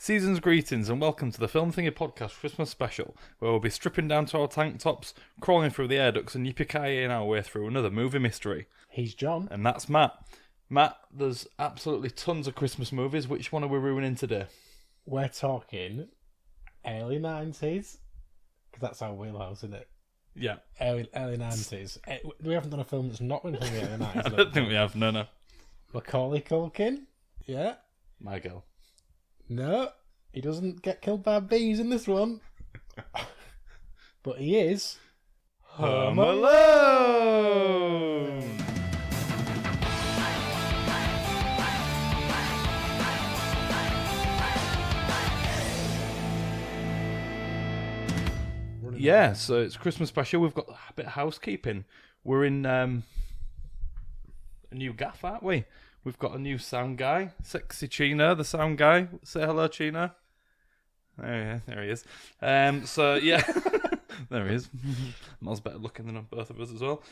Season's greetings and welcome to the Film Thingy Podcast Christmas special, where we'll be stripping down to our tank tops, crawling through the air ducts and yippee-ki-yaying our way through another movie mystery. He's John. And that's Matt. Matt, there's absolutely tons of Christmas movies. Which one are we ruining today? We're talking early 90s, because that's our wheelhouse, isn't it? Yeah. Early 90s. We haven't done a film that's not been from the early 90s. I don't think we have, no. Macaulay Culkin? Yeah. My girl. No, he doesn't get killed by bees in this one. But he is Home Alone! Yeah, so it's Christmas special. We've got a bit of housekeeping. We're in a new gaff, aren't we? We've got a new sound guy, Sexy Chino, the sound guy. Say hello, Chino. There he is. So yeah, there he is. Mel's better looking than both of us as well.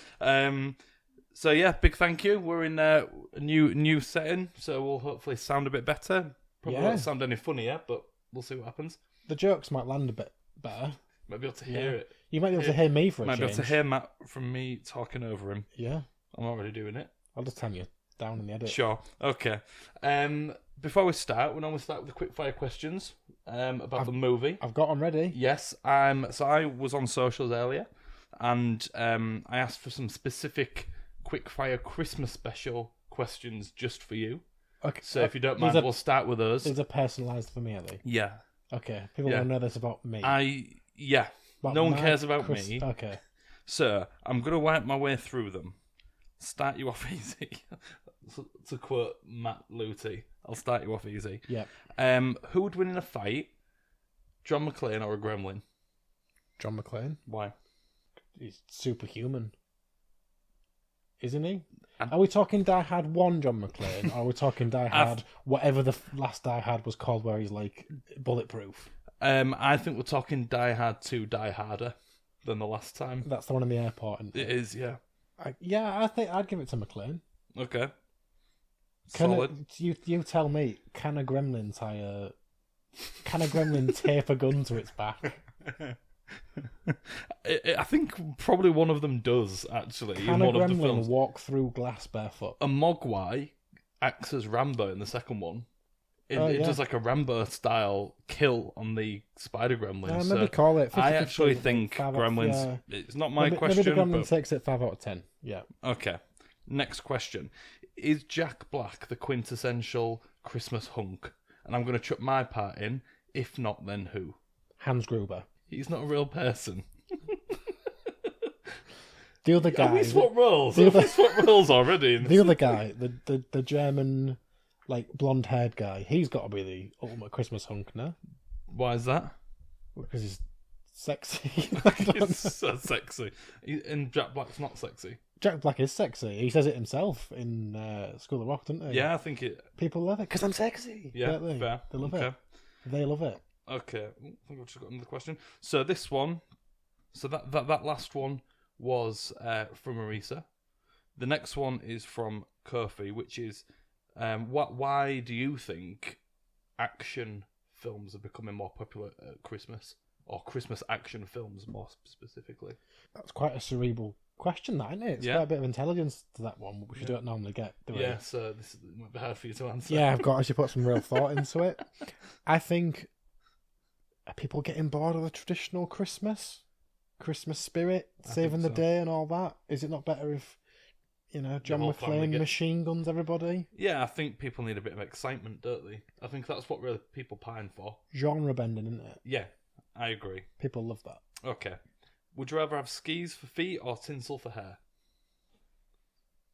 So yeah, big thank you. We're in a new setting, so we'll hopefully sound a bit better. Probably won't sound any funnier, but we'll see what happens. The jokes might land a bit better. Might be able to hear it. You might be able to hear me for a change. Might be able to hear Matt from me talking over him. Yeah. I'm already doing it. I'll just tell you down in the edit. Sure. Okay. Before we start, we normally start with the quick fire questions about the movie. I've got them ready. Yes. So I was on socials earlier, and I asked for some specific quick fire Christmas special questions just for you. Okay. So if you don't mind, we'll start with those. These are personalised for me, are they? Yeah. Okay. People want to know this about me. No one cares about me. Okay. So I'm going to wipe my way through them. Start you off easy. To quote Matt Luty, I'll start you off easy. Yeah. Who would win in a fight? John McClane or a gremlin? John McClane. Why? He's superhuman. Isn't he? Are we talking Die Hard 1 John McClane, or are we talking Die Hard, whatever the last Die Hard was called, where he's like bulletproof? I think we're talking Die Hard 2 Die Harder than the last time. That's the one in the airport, isn't it? It is, yeah. I think I'd give it to McClane. Okay. Solid. You tell me, can a gremlin tape a gun to its back? I think probably one of them does, actually. Can a gremlin walk through glass barefoot? A Mogwai acts as Rambo in the second one. It does like a Rambo-style kill on the spider gremlin. Maybe call it 50-50. I actually think Gremlins... Yeah. It's not my question, maybe the Gremlin takes it 5 out of 10. Yeah. Okay. Next question. Is Jack Black the quintessential Christmas hunk? And I'm going to chuck my part in. If not, then who? Hans Gruber. He's not a real person. The other guy... We swap roles. We swap roles already. The other guy, the German... like blonde-haired guy, he's got to be the ultimate Christmas hunk, no? Why is that? Because he's sexy. He's so sexy. And Jack Black's not sexy. Jack Black is sexy. He says it himself in School of Rock, doesn't he? Yeah, I think it... People love it because I'm sexy. Yeah, fair. They love it. They love it. Okay, I think I've just got another question. So this one, that last one was from Marisa. The next one is from Kofi, which is... why do you think action films are becoming more popular at Christmas? Or Christmas action films, more specifically? That's quite a cerebral question, that, isn't it? It's quite a bit of intelligence to that one, which you don't normally get, do we? Yeah, so this might be hard for you to answer. Yeah, I've got to put some real thought into it. I think, are people getting bored of the traditional Christmas spirit, saving the day and all that? Is it not better if... John McClane machine guns everybody. Yeah, I think people need a bit of excitement, don't they? I think that's what really people pine for. Genre bending, isn't it? Yeah, I agree. People love that. Okay. Would you rather have skis for feet or tinsel for hair?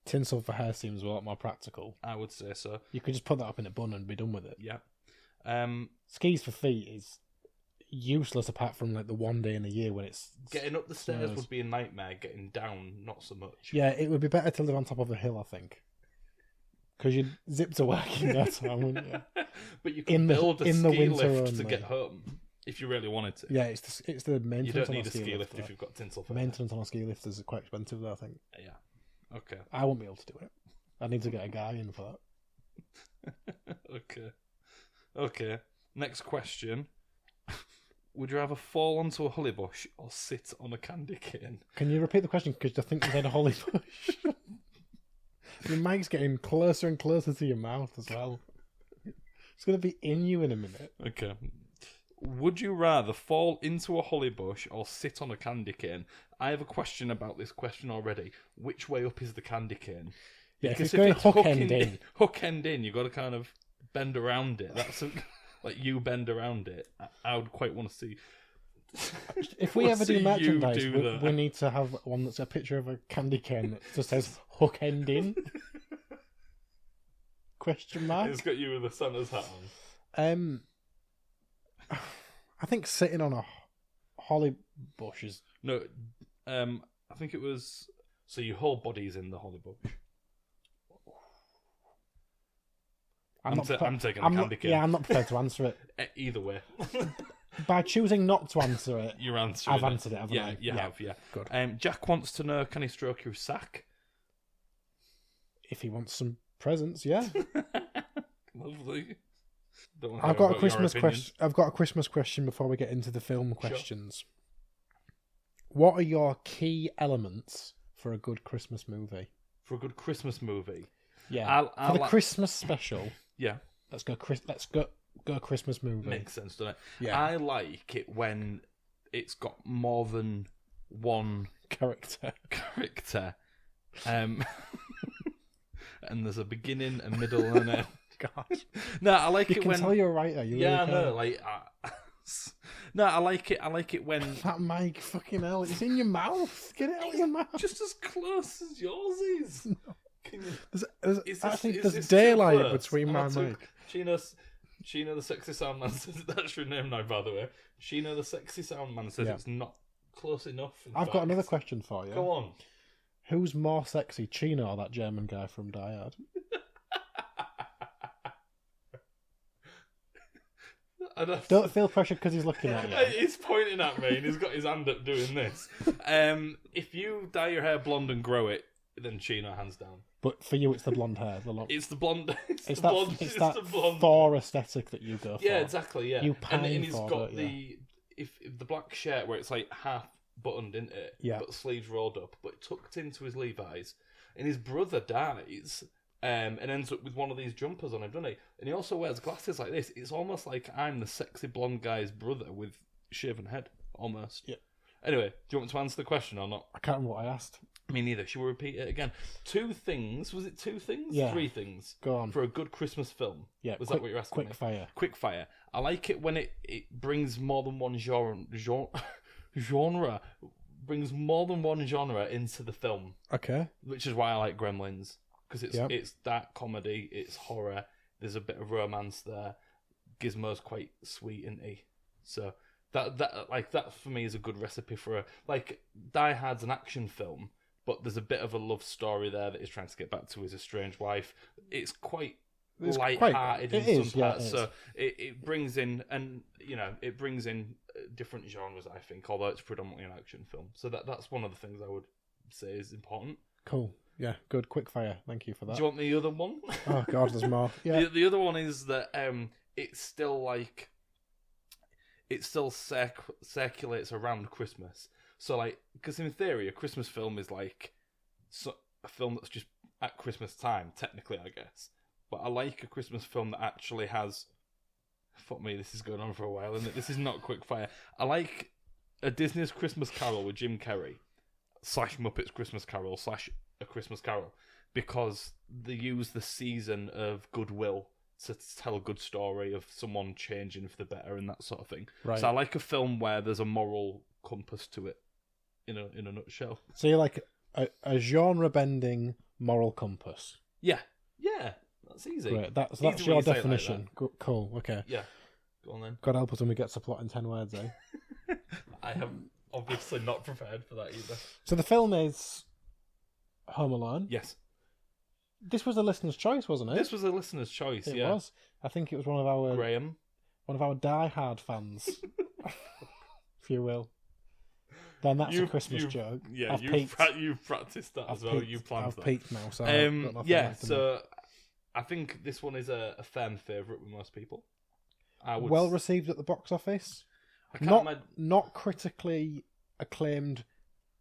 Tinsel for hair seems a lot more practical. I would say so. You could just put that up in a bun and be done with it. Yeah. Skis for feet is useless apart from like the one day in a year when it's... Getting up the stairs would be a nightmare. Getting down, not so much. Yeah, it would be better to live on top of a hill, I think. Because you'd zip to work in that time, wouldn't you? But you can build a ski lift to get home if you really wanted to. Yeah, it's the maintenance. You don't need a ski lift if you've got tinsel for maintenance on a ski lift is quite expensive, though, I think. Yeah. Okay. I won't be able to do it. I need to get a guy in for that. Okay. Next question. Would you rather fall onto a holly bush or sit on a candy cane? Can you repeat the question? Because I think you said a holly bush. Your mic's getting closer and closer to your mouth as well. It's going to be in you in a minute. Okay. Would you rather fall into a holly bush or sit on a candy cane? I have a question about this question already. Which way up is the candy cane? Yeah, Because if it's going hook end in. Hook end in, you've got to kind of bend around it. That's like you bend around it. I would quite want to see. If we ever do see merchandise, you do we need to have one that's a picture of a candy cane that just says hook end in. Question mark. It's got you with a Santa's hat on. I think sitting on a holly bush is... No, I think it was... So your whole body's in the holly bush. I'm taking a candy cane. Yeah, I'm not prepared to answer it. Either way. By choosing not to answer it, You're answering I've answered it, haven't I? You have, yeah. Good. Jack wants to know, can he stroke your sack? If he wants some presents, yeah. Lovely. I've got a Christmas question. I've got a Christmas question before we get into the film questions. Sure. What are your key elements for a good Christmas movie? For a good Christmas movie, yeah. For the Christmas special, yeah. Let's go Christmas movie. Makes sense, doesn't it? Yeah. I like it when it's got more than one character. And there's a beginning, a middle, and a... Gosh. No, I like it when... You can tell you're a writer. Yeah, I know. No, I like it when... That mic, fucking hell, it's in your mouth. Get it out of your mouth. Just as close as yours is. No. Can you... There's daylight between my mic. Sheena, the sexy sound man, says that's your name now, by the way. Sheena, the sexy sound man, says it's not close enough. I've got another question for you. Go on. Who's more sexy, Chino or that German guy from Die Hard? Don't feel pressured because he's looking at you. He's pointing at me and he's got his hand up doing this. If you dye your hair blonde and grow it, then Chino, hands down. But for you, it's the blonde hair. It's the blonde. It's that Thor aesthetic that you go for. Yeah, exactly. Yeah, you pine and he's for got it, the if the black shirt where it's like half buttoned into it, but sleeves rolled up, but tucked into his Levi's. And his brother dies, and ends up with one of these jumpers on him, doesn't he? And he also wears glasses like this. It's almost like I'm the sexy blonde guy's brother with shaven head, almost. Yeah. Anyway, do you want me to answer the question or not? I can't remember what I asked. Me neither. Should we repeat it again? 2 things. Was it 2 things? Yeah. 3 things. Go on. For a good Christmas film. Yeah. Was that what you're asking Quick fire. Quick fire. I like it when it brings more than one genre. Brings more than one genre into the film. Okay. Which is why I like Gremlins. Because it's dark comedy, it's horror, there's a bit of romance there. Gizmo's quite sweet, isn't he? So that for me is a good recipe for a Die Hard's an action film, but there's a bit of a love story there that he's trying to get back to his estranged wife. It's quite light-hearted in some parts, so it brings in different genres, I think, although it's predominantly an action film. So that's one of the things I would say is important. Cool. Yeah, good. Quick fire. Thank you for that. Do you want the other one? Oh God, there's more. Yeah. The other one is that it's still circulates around Christmas. So because in theory, a Christmas film is a film that's just at Christmas time, technically, I guess. But I like a Christmas film that actually has... Fuck me, this is going on for a while, isn't it? This is not quick fire. I like a Disney's Christmas Carol with Jim Carrey / Muppets Christmas Carol / A Christmas Carol, because they use the season of goodwill to tell a good story of someone changing for the better and that sort of thing. Right. So I like a film where there's a moral compass to it, in a nutshell. So you like a genre-bending moral compass? Yeah, that's easy. Great. That's your definition. Cool. Okay. Yeah. Go on then. God help us when we get to plot in 10 words, eh? I have obviously not prepared for that either. So the film is Home Alone. Yes. This was a listener's choice, wasn't it? This was a listener's choice. It was. I think it was one of our Graham, one of our die-hard fans, if you will. Then that's a Christmas joke. Yeah, you've practiced that as well. You planned that. I've peaked now, so yeah. So I think this one is a fan favourite with most people. I would well received at the box office. I can't Not critically acclaimed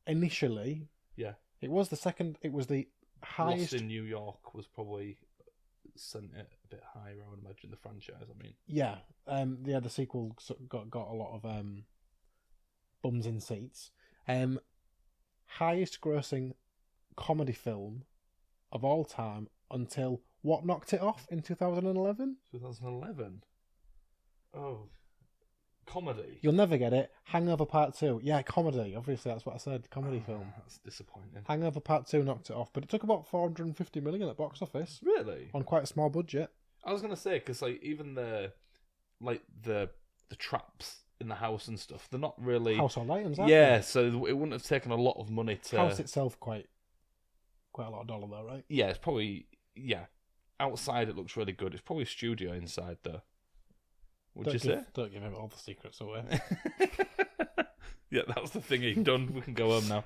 initially. Yeah. It was the second. It was the highest. Lost in New York was probably sent it a bit higher, I would imagine, the franchise. I mean, yeah, the sequel got a lot of bums in seats. Highest grossing comedy film of all time until what knocked it off in 2011? 2011. Oh, comedy. You'll never get it. Hangover Part 2. Yeah, comedy. Obviously, that's what I said. Comedy film. That's disappointing. Hangover Part 2 knocked it off, but it took about 450 million at box office. Really? On quite a small budget. I was gonna say because like even the traps in the house and stuff, they're not really household items. Aren't Yeah, they? so it wouldn't have taken a lot of money to House itself quite a lot of dollar though, right? Yeah, it's probably outside it looks really good. It's probably a studio inside though. Would you say? Don't give him all the secrets away. Yeah, that was the thingy. Done. We can go home now.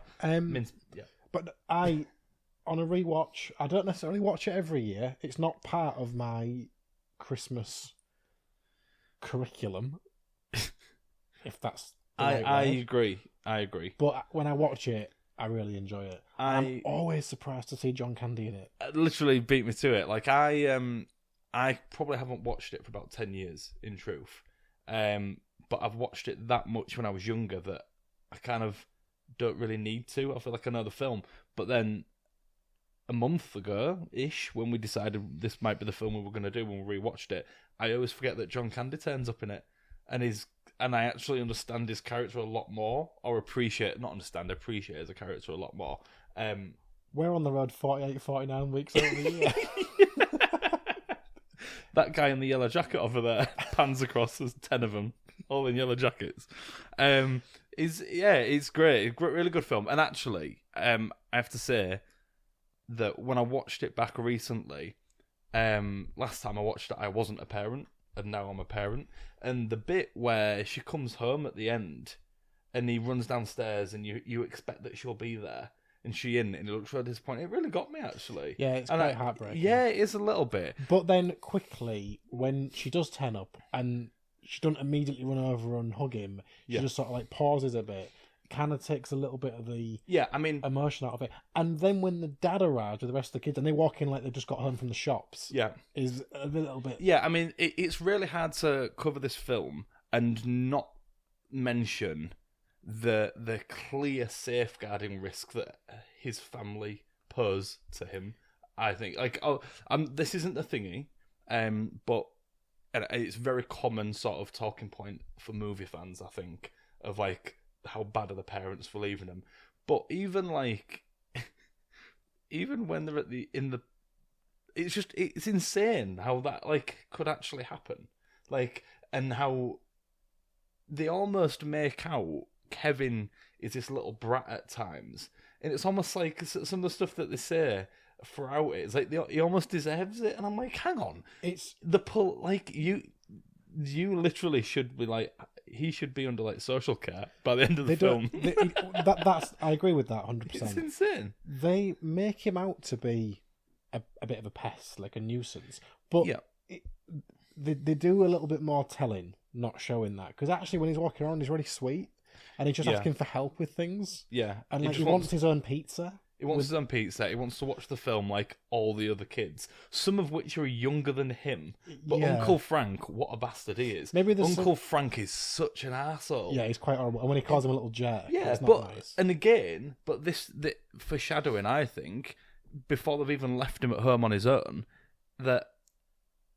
But on a rewatch, I don't necessarily watch it every year. It's not part of my Christmas curriculum. If that's the right word. I agree. But when I watch it, I really enjoy it. I'm always surprised to see John Candy in it. Literally beat me to it. Like I probably haven't watched it for about 10 years, in truth. But I've watched it that much when I was younger that I kind of don't really need to. I feel like I know the film. But then a month ago-ish, when we decided this might be the film we were going to do when we rewatched it, I always forget that John Candy turns up in it. And I actually understand his character a lot more, or appreciate his character a lot more. We're on the road 48, 49 weeks over the year. That guy in the yellow jacket over there pans across. There's 10 of them, all in yellow jackets. It's great. Really good film. And actually, I have to say that when I watched it back recently, last time I watched it, I wasn't a parent, and now I'm a parent. And the bit where she comes home at the end, and he runs downstairs, and you expect that she'll be there. And she in, and it looks really disappointing. It really got me, actually. Yeah, it's quite heartbreaking. Yeah, it is a little bit. But then quickly, when she does turn up, and she doesn't immediately run over and hug him, she just sort of like pauses a bit, kind of takes a little bit of the emotion out of it. And then when the dad arrives with the rest of the kids, and they walk in like they've just got home from the shops, is a little bit... Yeah, I mean, it's really hard to cover this film and not mention the clear safeguarding risk that his family pose to him. I think this isn't the thingy, but it's a very common sort of talking point for movie fans, I think, of like how bad are the parents for leaving them. But even like even when they're it's insane how that like could actually happen, like, and how they almost make out Kevin is this little brat at times, and it's almost like some of the stuff that they say throughout it, it's like he almost deserves it, and I'm like, hang on, it's the pull, like you literally should be like, he should be under like social care by the end of the film. That's I agree with that 100%. It's insane. They make him out to be a bit of a pest, like a nuisance, but they do a little bit more telling, not showing that, because actually when he's walking around, he's really sweet. And he's just asking for help with things. Yeah. And like, he wants his own pizza. He wants his own pizza. He wants to watch the film like all the other kids, some of which are younger than him. But Uncle Frank, what a bastard he is. Maybe Uncle Frank is such an arsehole. Yeah, he's quite horrible. And when he calls him a little jerk, it's not nice. And again, the foreshadowing, I think, before they've even left him at home on his own, that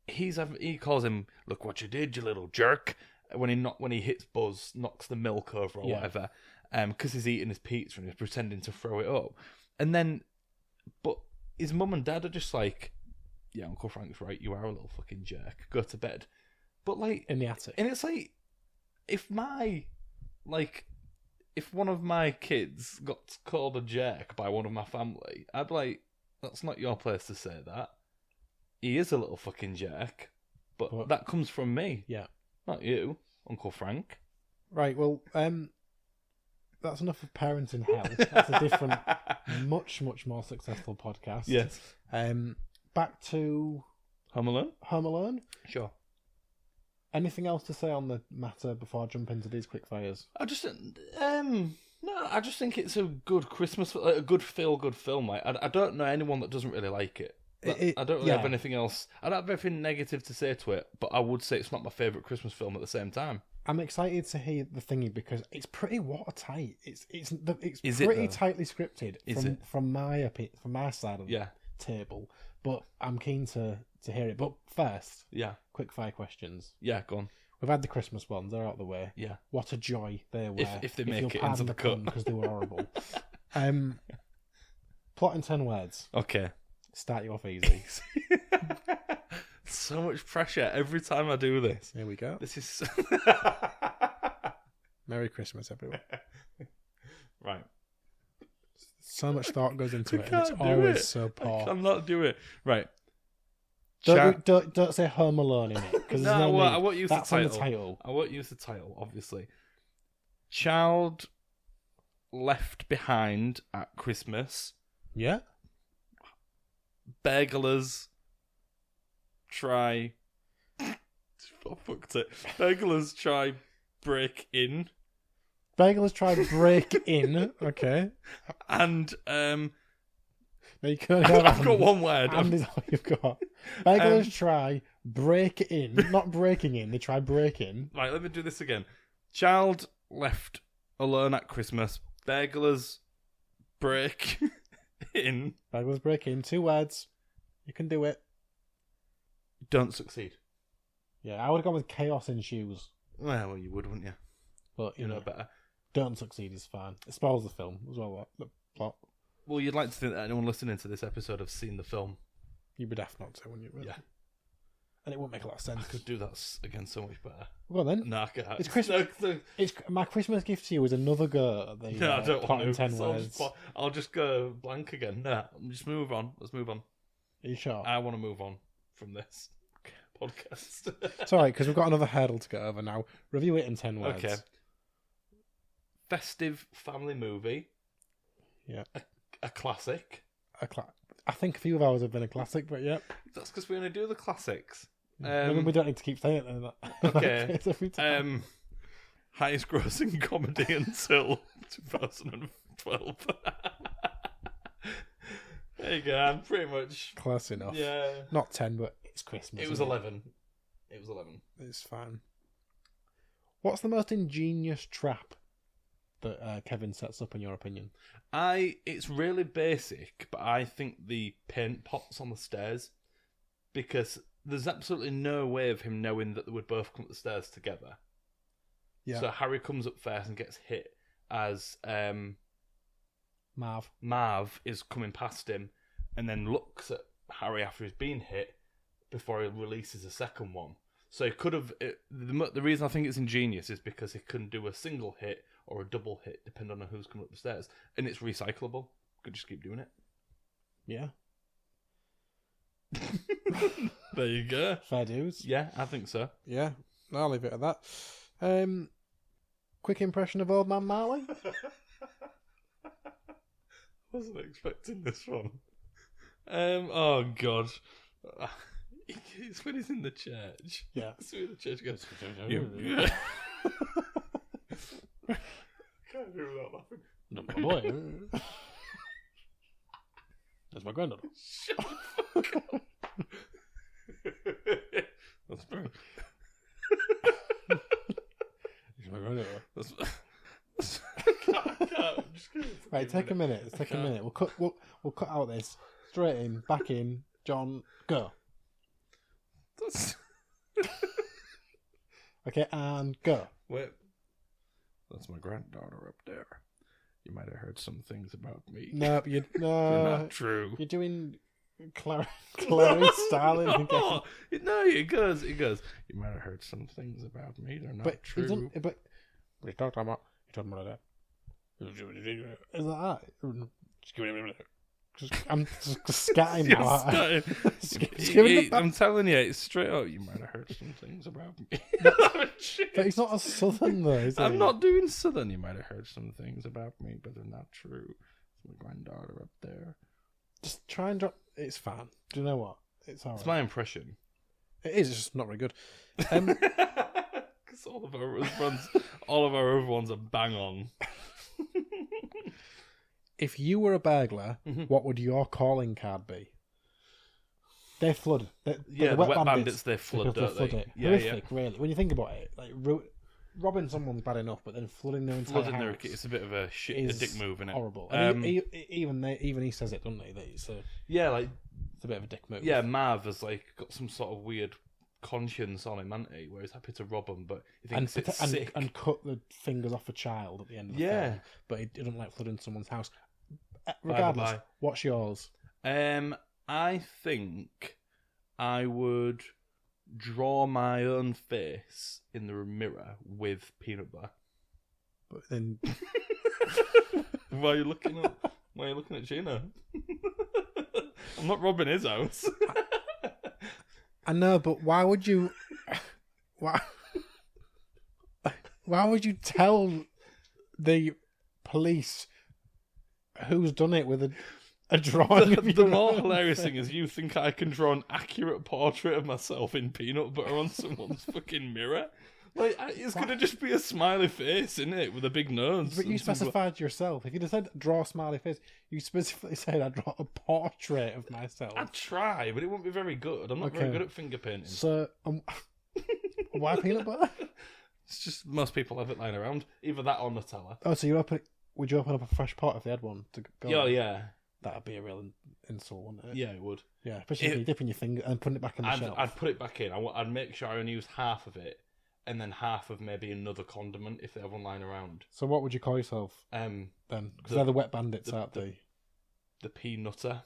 he calls him, "Look what you did, you little jerk." When he hits Buzz, knocks the milk over or whatever, because he's eating his pizza and he's pretending to throw it up, and then, but his mum and dad are just like, "Yeah, Uncle Frank's right. You are a little fucking jerk. Go to bed." But like in the attic, and it's like, if one of my kids got called a jerk by one of my family, I'd be like, "That's not your place to say that. He is a little fucking jerk, but that comes from me." Yeah. Not you, Uncle Frank. Right, well, that's enough of Parents in Hell. That's a different, much, much more successful podcast. Yes. Back to... Home Alone? Home Alone? Sure. Anything else to say on the matter before I jump into these quick fires? I just no, I just think it's a good Christmas, like, a good feel-good film. Like, I don't know anyone that doesn't really like it. I don't really have anything else. I don't have anything negative to say to it, but I would say it's not my favourite Christmas film at the same time. I'm excited to hear the thingy because it's pretty watertight. It's Is pretty it, though? tightly scripted Is it? from my side of the table. But I'm keen to hear it. But first, quick fire questions. Yeah, go on. We've had the Christmas ones; they're out the way. Yeah. What a joy they were! If they make it into the cut, because they were horrible. Plot in 10 words. Okay. Start you off easy. So much pressure every time I do this. Here we go. This is Merry Christmas, everyone. Right. So much thought goes into it, and can't it's do always it. so poor. I cannot do it. Right. Don't say Home Alone in it because No, I won't use that's the on title. the title. I won't use the title, obviously. Child left behind at Christmas. Yeah. Burglars try. I fucked it. Burglars try break in. Burglars try break in. Okay. And No, you can't have I've got one word. And is all you've got. Burglars try break in, not breaking in. They try break in. Right, let me do this again. Child left alone at Christmas. Burglars break in. Burglars break in. 2 words. You can do it. Don't succeed. Yeah, I would have gone with chaos ensues. Well, you would, wouldn't you? But You know better. don't succeed is fine. It spoils the film as well. The plot. Well, you'd like to think that anyone listening to this episode have seen the film. You'd be daft not to, wouldn't you? Really? Yeah. And it wouldn't make a lot of sense. I could do that again so much better. Well then. No, I can't. It's Christmas. It's my Christmas gift to you is another go at the No, I don't plot want in to. 10 words. I'll just go blank again. No, just move on. Let's move on. Are you sure? I want to move on from this podcast. It's alright, because we've got another hurdle to get over now. Review it in 10 words. Okay. Festive family movie. Yeah. A classic. I think a few of ours have been a classic, but yeah. That's because we only do the classics. Maybe we don't need to keep saying it in that Okay. case every time. Highest grossing comedy until 2012. There you go. I'm pretty much Close enough. Yeah. Not 10, but it's Christmas. It was 11. It was 11. It's fine. What's the most ingenious trap that Kevin sets up, in your opinion? It's really basic, but I think the paint pots on the stairs, because there's absolutely no way of him knowing that they would both come up the stairs together. Yeah. So Harry comes up first and gets hit as Marv is coming past him, and then looks at Harry after he's been hit before he releases a second one. So he could have. The reason I think it's ingenious is because he can do a single hit or a double hit, depending on who's coming up the stairs, and it's recyclable. Could just keep doing it. Yeah. There you go. Fair dues. Yeah, I think so. Yeah. I'll leave it at that. Quick impression of Old Man Marley? Wasn't expecting this one. Oh God. It's when he's in the church. Yeah. It's when the church goes. Yeah. Can't do without laughing. No, my boy. That's my granddaughter. Shut the fuck up. That's bro. That's my granddaughter. I can't. I'm just kidding. Right, take a minute. Take a minute. We'll cut out this. Straight in, back in. John, go. That's... Okay, and go. Wait. That's my granddaughter up there. You might have heard some things about me. No, They're no. not true. You're doing Clarice Starling again. No, it goes. You might have heard some things about me. They're not true. But what are you talking about? You're talking about that. Is that that? Just give me a minute. I'm just scatting now. I'm telling you, it's straight up. You might have heard some things about me. But he's not a southern though, is he? I'm not doing southern. You might have heard some things about me, but they're not true. My granddaughter up there. Just try and drop. It's fine. Do you know what? It's alright. It's my impression. It is. It's just not very good. Because all of our other ones are bang on. If you were a burglar, what would your calling card be? They flood. The wet bandits, they flood, don't they? It. Yeah, horrific, really. When you think about it, like robbing someone's bad enough, but then flooding their entire house, it's a bit of a dick move, isn't it? Horrible. And even he says it, doesn't he? That it's a bit of a dick move. Yeah, Mav has like got some sort of weird conscience on him, hasn't he? Where he's happy to rob him, but he thinks it's sick. And cut the fingers off a child at the end of the film. But he doesn't like flooding someone's house. Regardless, what's yours? I think I would draw my own face in the mirror with peanut butter. But then, why are you looking at Gina? I'm not robbing his house. I know, but why would you? Why would you tell the police who's done it with a drawing? The more hilarious thing is you think I can draw an accurate portrait of myself in peanut butter on someone's fucking mirror? Like, it's going to just be a smiley face, isn't it? With a big nose. But you specified yourself. If you'd have said draw a smiley face, you specifically said I'd draw a portrait of myself. I'd try, but it wouldn't be very good. I'm not very good at finger painting. So, why peanut butter? It's just most people have it lying around. Either that or Nutella. Oh, so would you open up a fresh pot if they had one to go? Oh, yeah. That'd be a real insult, wouldn't it? Yeah, it would. Yeah, especially if you're dipping your finger and putting it back in the shelf. I'd put it back in. I'd make sure I only use half of it, and then half of maybe another condiment if they have one lying around. So what would you call yourself then? Because they're the wet bandits, aren't they? The peanutter.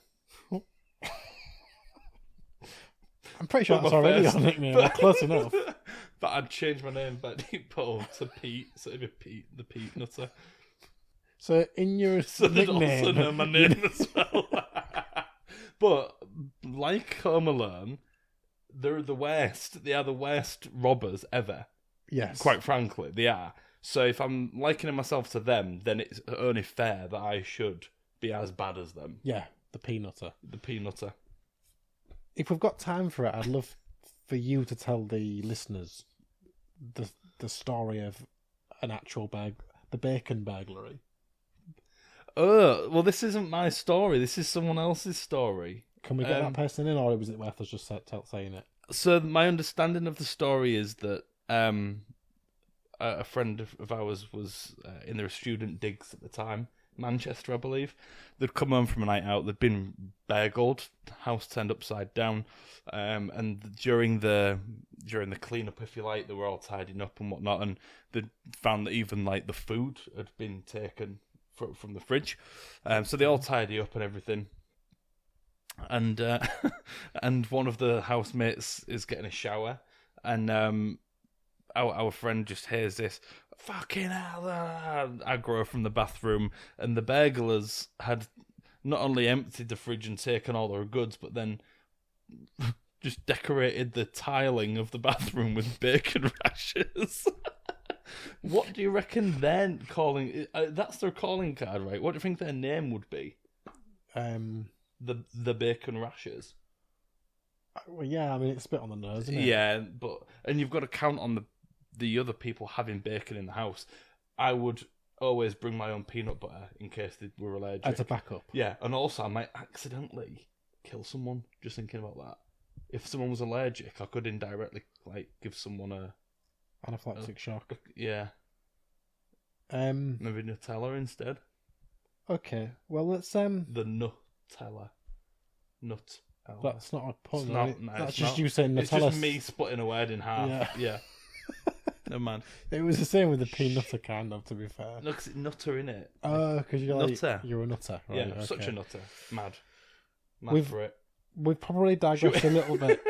I'm pretty sure that's already on it, man. Close enough. But I'd change my name by default to Pete, so it'd be Pete, the Pete Nutter. So in your nickname, they'd also know my name as well. But like Home Alone, they're the worst. They are the worst robbers ever. Yes, quite frankly, they are. So if I'm likening myself to them, then it's only fair that I should be as bad as them. Yeah, the peanutter. The peanutter. If we've got time for it, I'd love for you to tell the listeners the story of an actual the bacon burglary. Oh, well, this isn't my story. This is someone else's story. Can we get that person in, or was it worth us just saying it? So my understanding of the story is that a friend of ours was in their student digs at the time, Manchester, I believe. They'd come home from a night out. They'd been burgled, house turned upside down, and during the clean-up, if you like, they were all tidying up and whatnot, and they found that even like the food had been taken from the fridge. So they all tidy up and everything. And and one of the housemates is getting a shower, and our friend just hears this fucking hell aggro from the bathroom, and the burglars had not only emptied the fridge and taken all their goods, but then just decorated the tiling of the bathroom with bacon rashers. What do you reckon they're calling? That's their calling card, right? What do you think their name would be? The bacon rashers. Well, yeah, I mean it's a bit on the nose, isn't it? Yeah, and you've got to count on the other people having bacon in the house. I would always bring my own peanut butter in case they were allergic. As a backup. Yeah, and also I might accidentally kill someone. Just thinking about that. If someone was allergic, I could indirectly like give someone a anaphylactic shock. Yeah. Maybe Nutella instead. Okay, well let's the Nutella. Nut. That's not a pun. That's just not. you saying Nutella. It's just me splitting a word in half. Yeah. No man. It was the same with the peanutter, kind of. To be fair. No, because it's nutter in it. Oh, because you're nutter. You're a nutter. Right? Yeah, okay. such a nutter. Mad for it. We've probably digressed a little bit.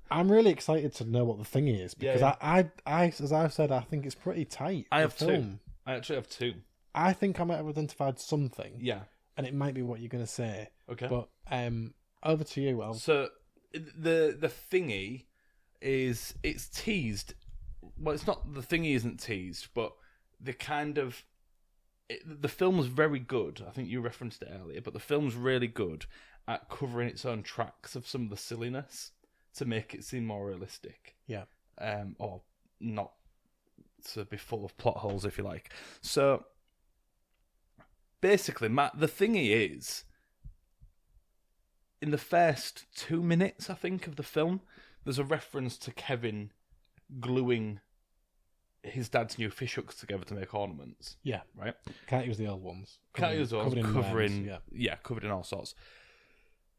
I'm really excited to know what the thing is because I, as I've said, I think it's pretty tight. I have two. I actually have two. I think I might have identified something. Yeah. And it might be what you're going to say. Okay. But over to you. So the thingy is it's teased. Well, it's not the thingy isn't teased, but the kind of the film's very good. I think you referenced it earlier, but the film's really good at covering its own tracks of some of the silliness to make it seem more realistic. Yeah. Or not to be full of plot holes, if you like. So, basically, Matt, the thingy is, in the first 2 minutes, I think, of the film, there's a reference to Kevin gluing his dad's new fish hooks together to make ornaments. Yeah. Right? Can't use the old ones. Can't use those. Covered in all sorts.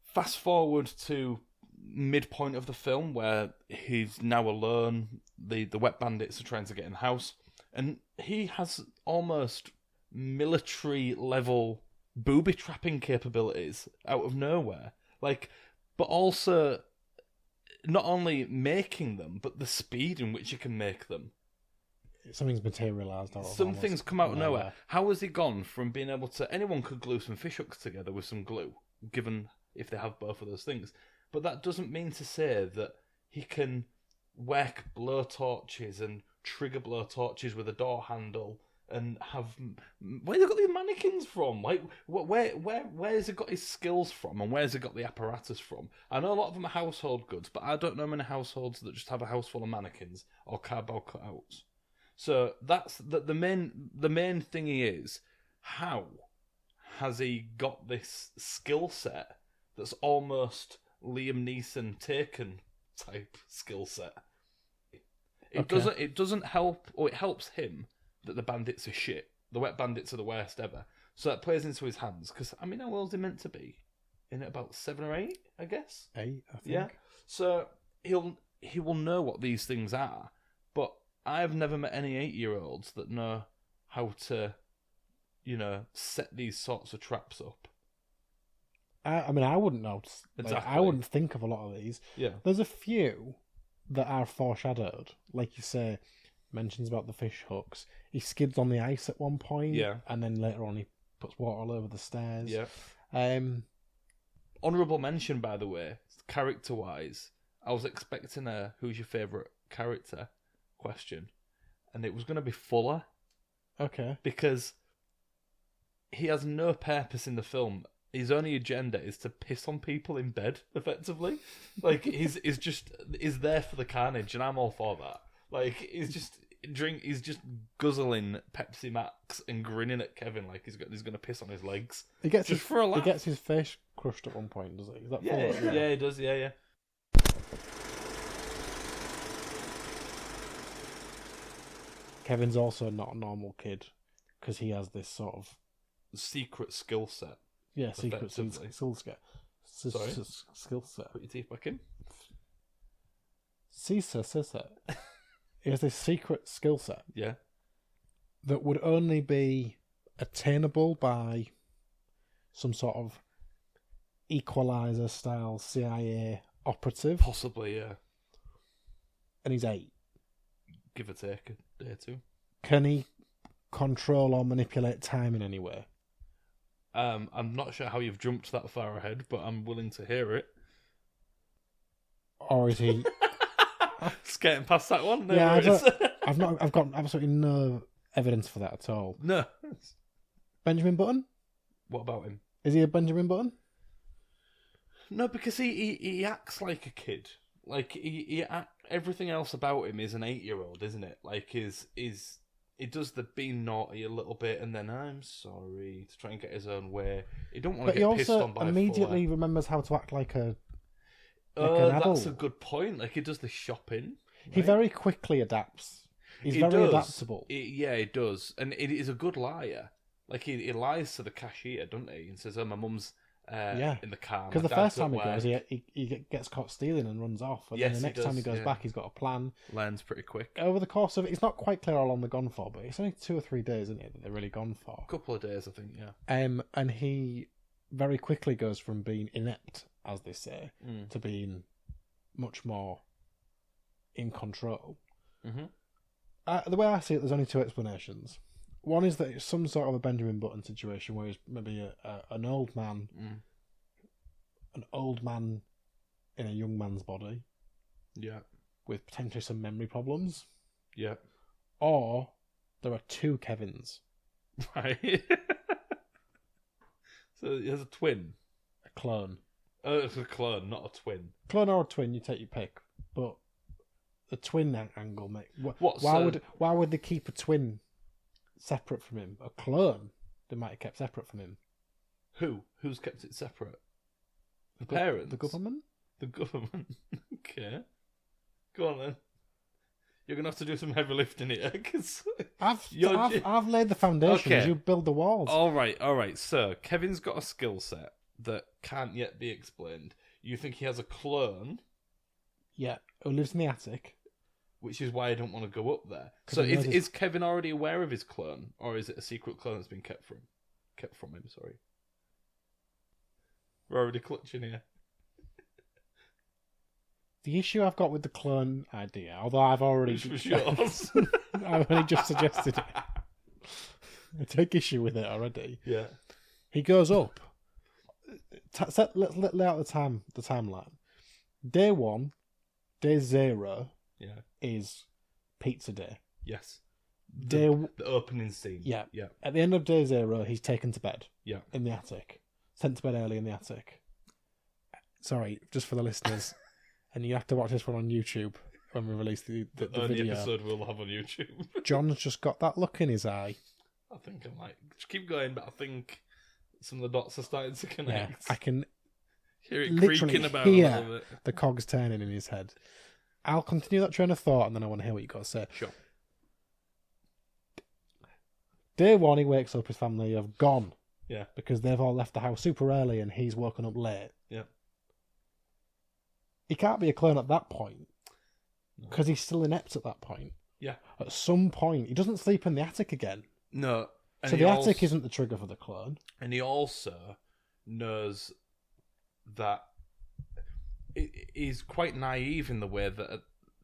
Fast forward to midpoint of the film where he's now alone. The wet bandits are trying to get in the house. And he has almost military level booby trapping capabilities out of nowhere. Like, but also not only making them, but the speed in which he can make them. Something's materialised out of Some things come out of nowhere. How has he gone from being able to... Anyone could glue some fish hooks together with some glue, given if they have both of those things. But that doesn't mean to say that he can work blowtorches and trigger blowtorches with a door handle and have... Where's he got these mannequins from? Like, where's he got his skills from, and where's he got the apparatus from? I know a lot of them are household goods, but I don't know many households that just have a house full of mannequins or cardboard cutouts. So that's the main thingy is, how has he got this skill set that's almost Liam Neeson Taken type skill set? It doesn't help, or it helps him that the bandits are shit. The wet bandits are the worst ever. So that plays into his hands, because I mean, how old's he meant to be? In about 7 or 8, I guess. 8, I think. Yeah. So he will know what these things are, but I've never met any 8-year-olds that know how to, set these sorts of traps up. I mean, I wouldn't know. Exactly. I wouldn't think of a lot of these. Yeah. There's a few that are foreshadowed. Like you say, mentions about the fish hooks. He skids on the ice at one point. Yeah. And then later on he puts water all over the stairs. Yeah. Honourable mention, by the way, character-wise. I was expecting a who's your favourite character question, and it was going to be Fuller. Okay. Because he has no purpose in the film. His only agenda is to piss on people in bed, effectively. Like, he's there for the carnage, and I'm all for that. Like, he's just guzzling Pepsi Max and grinning at Kevin like he's going to piss on his legs. He gets just for a laugh. He gets his face crushed at one point, does he? Is that Fuller? Yeah, he does. Yeah. Kevin's also not a normal kid because he has this sort of secret skill set. Yeah, secret skill set. Sorry? Skill set. Put your teeth back in. Caesar says that. He has this secret skill set. Yeah. That would only be attainable by some sort of Equalizer style CIA operative. Possibly, yeah. And he's 8. Give or take a day or two. Can he control or manipulate time in any way? I'm not sure how you've jumped that far ahead, but I'm willing to hear it. Or is he... Skating past that one? I've got absolutely no evidence for that at all. No. Benjamin Button? What about him? Is he a Benjamin Button? No, because he acts like a kid. Like, everything else about him is an 8-year-old, isn't it? Like, he does the being naughty a little bit, and then I'm sorry to try and get his own way. He don't want to get pissed on by But he also immediately remembers how to act like an adult. That's a good point. Like, he does the shopping. Right? He very quickly adapts. He's very adaptable. Yeah, he does. And he's a good liar. Like, he lies to the cashier, doesn't he? And says, oh, my mum's in the car. Because the first time he goes, he gets caught stealing and runs off. And then the next time he goes back, he's got a plan. Learns pretty quick. Over the course of it, it's not quite clear how long they're gone for, but it's only 2 or 3 days, isn't it, that they're really gone for? A couple of days, I think, yeah. And he very quickly goes from being inept, as they say, to being much more in control. Mm-hmm. The way I see it, there's only 2 explanations. One is that it's some sort of a Benjamin Button situation where he's maybe an old man, an old man in a young man's body, with potentially some memory problems, or there are 2 Kevins, right? So he has a twin, a clone. It's a clone, not a twin. Clone or a twin, you take your pick. But the twin angle, mate. What's, Why would they keep a twin separate from him? A clone, they might have kept separate from him. Who's kept it separate? The parents? The government? The government. Okay. Go on then. You're going to have to do some heavy lifting here, because... I've laid the foundations, Okay. you build the walls. All right. So, Kevin's got a skill set that can't yet be explained. You think he has a clone, Yeah, who lives in the attic. which is why I don't want to go up there. So, is Kevin already aware of his clone, or is it a secret clone that's been kept from him? Sorry. We're already clutching here. The issue I've got with the clone idea, although I've already... Which was yours. I've only just suggested it. I take issue with it already. Yeah. He goes up. Let's lay out the timeline. Day 1, day 0 Yeah. is pizza day. Yes. The opening scene. Yeah. Yeah. At the end of day 0, he's taken to bed. Yeah. In the attic. Sent to bed early in the attic. Sorry, just for the listeners. And you have to watch this one on YouTube when we release the video. Episode we'll have on YouTube. John's just got that look in his eye. I think I might just keep going, but I think some of the dots are starting to Yeah, connect. I can hear it literally creaking about hear a little bit. the cogs turning in his head. I'll continue that train of thought, and then I want to hear what you got to say. Sure. Day 1, he wakes up, his family have gone. Yeah. Because they've all left the house super early, and he's woken up late. Yeah. He can't be a clone at that point. Because he's still inept at that point. Yeah. At some point, he doesn't sleep in the attic again. No. And So the attic isn't the trigger for the clone. And he also knows that he's quite naive in the way that at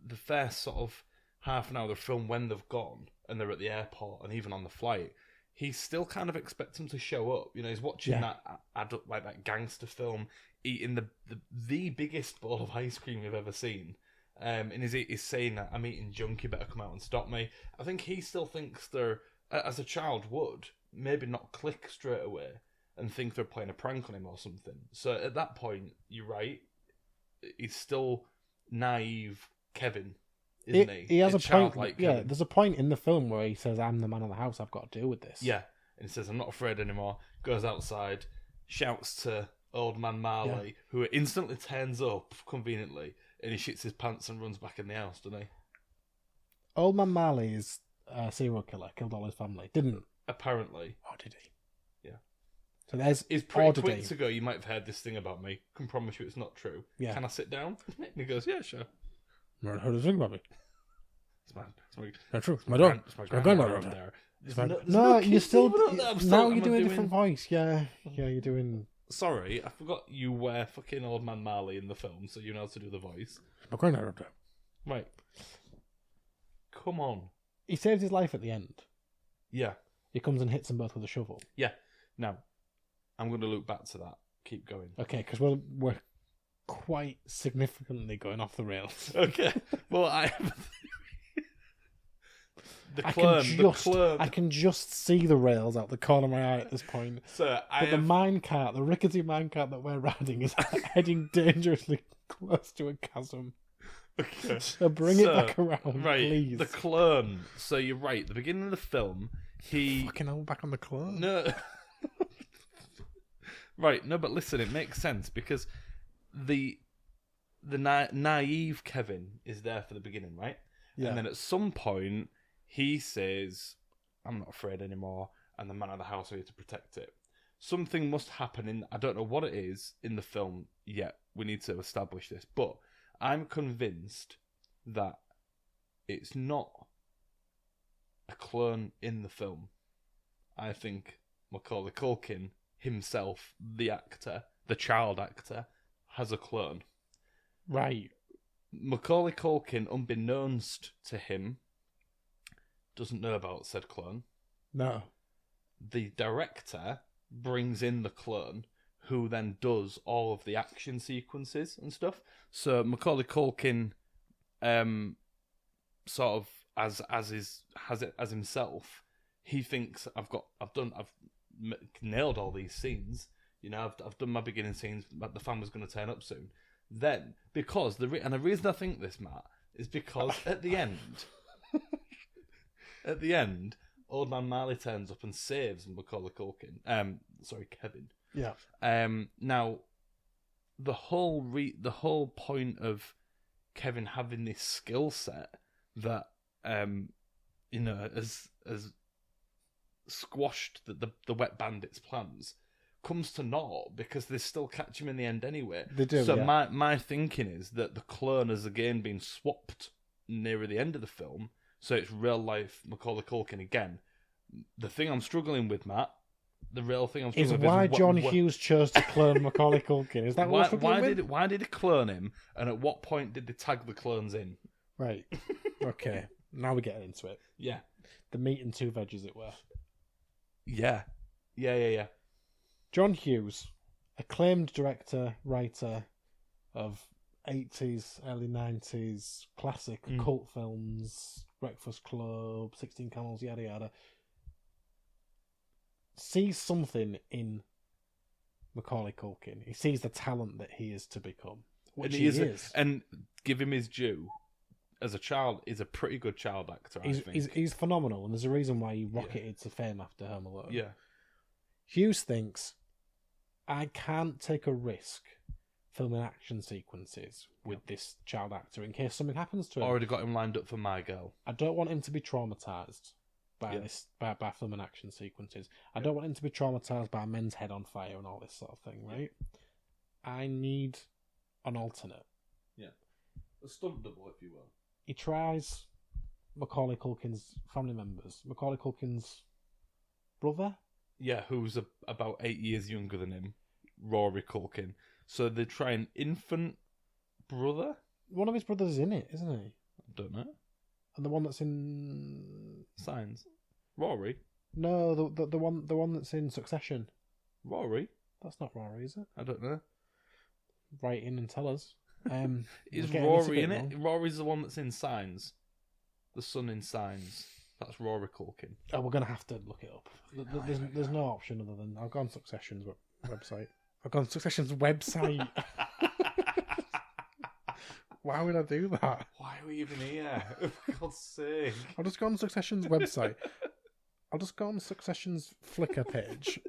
the first sort of half an hour of the film, when they've gone and they're at the airport and even on the flight, he still kind of expects him to show up. You know, he's watching that adult, like that gangster film, eating the biggest bowl of ice cream you've ever seen. And he's saying that, I'm eating junk, you better come out and stop me. I think he still thinks they're, as a child would, maybe not click straight away and think they're playing a prank on him or something. So at that point, you're right, he's still naive Kevin, isn't he? He has a point. Like yeah, Kevin. there's a point in the film where he says, I'm the man of the house, I've got to deal with this. Yeah, and he says, I'm not afraid anymore, goes outside, shouts to Old Man Marley, who instantly turns up, conveniently, and he shits his pants and runs back in the house, doesn't he? Old Man Marley is a serial killer, killed all his family. Didn't. Apparently. Or did he? Yeah. So there's It's pretty oddity. quick to go, you might have heard this thing about me. Can promise you it's not true. Yeah. Can I sit down? And he goes, yeah, sure. I've heard a thing about me. It's my That's true. It's my dog. It's my grandmother grandmother over there. It's There's my- there's No, you're kids still... even up there. I'm Now am you're I doing a different voice. Yeah, you're doing... Sorry, I forgot you were fucking Old Man Marley in the film, so you know how to do the voice. It's my granddad over there. Right. Come on. He saves his life at the end. Yeah. He comes and hits them both with a shovel. Yeah. Now, I'm going to look back to that. Keep going. Okay, because we're quite significantly going off the rails. Okay. Well, I have the I clone. can just see the rails out the corner of my eye at this point. So But the minecart, the rickety minecart that we're riding, is heading dangerously close to a chasm. Okay. So bring it back around, Right. please. The clone. So you're right. The beginning of the film, he Fucking hell, back on the clone. no. Right. No, but listen, it makes sense because the naive Kevin is there for the beginning, right? Yeah. And then at some point, he says, I'm not afraid anymore, and the man of the house are here to protect it. Something must happen I don't know what it is in the film yet. We need to establish this. But I'm convinced that it's not a clone in the film. I think Macaulay Culkin himself, the actor, the child actor, has a clone. Right. Macaulay Culkin, unbeknownst to him, doesn't know about said clone. No. The director brings in the clone, who then does all of the action sequences and stuff. So Macaulay Culkin, sort of as himself, he thinks I've nailed all these scenes. I've done my beginning scenes, but the family's going to turn up soon. Then, because the reason I think this, Matt, is because at the end, Old Man Marley turns up and saves Macaulay Culkin. Kevin. Yeah. Now, the whole point of Kevin having this skill set that has squashed the Wet Bandits' plans comes to naught because they still catch him in the end anyway. They do. So yeah. my thinking is that the clone has again been swapped nearer the end of the film, so it's real life Macaulay Culkin again. The thing I'm struggling with, Matt, the real thing I'm struggling with is why John Hughes chose to clone Macaulay Culkin. Is that what we're struggling with? Why did he clone him, and at what point did they tag the clones in? Right. Okay. Now we're getting into it. Yeah. The meat and two veg, as it were. Yeah. John Hughes, acclaimed director, writer of 80s, early 90s, classic cult films, Breakfast Club, 16 Camels, yada yada, sees something in Macaulay Culkin. He sees the talent that he is to become, which he is. And give him his due. As a child, he's a pretty good child actor, I think. He's phenomenal, and there's a reason why he rocketed to fame after Home Alone. Yeah. Hughes thinks, I can't take a risk filming action sequences with this child actor in case something happens to him. Already got him lined up for My Girl. I don't want him to be traumatised by by filming action sequences. I don't want him to be traumatised by a men's head on fire and all this sort of thing, right? I need an alternate. Yeah. A stunt double, if you will. He tries Macaulay Culkin's family members. Macaulay Culkin's brother? Yeah, who's about 8 years younger than him. Rory Culkin. So they try an infant brother? One of his brothers is in it, isn't he? I don't know. And the one that's in Signs. Rory? No, the one that's in Succession. Rory? That's not Rory, is it? I don't know. Write in and tell us. Is Rory in it? Rory's the one that's in Signs. The son in Signs. That's Rory Culkin. Oh, we're going to have to look it up. There's no option other than I'll go on Succession's website. I've gone on Succession's website. Why would I do that? Why are we even here? For God's sake. I'll just go on Succession's website. I'll just go on Succession's Flickr page.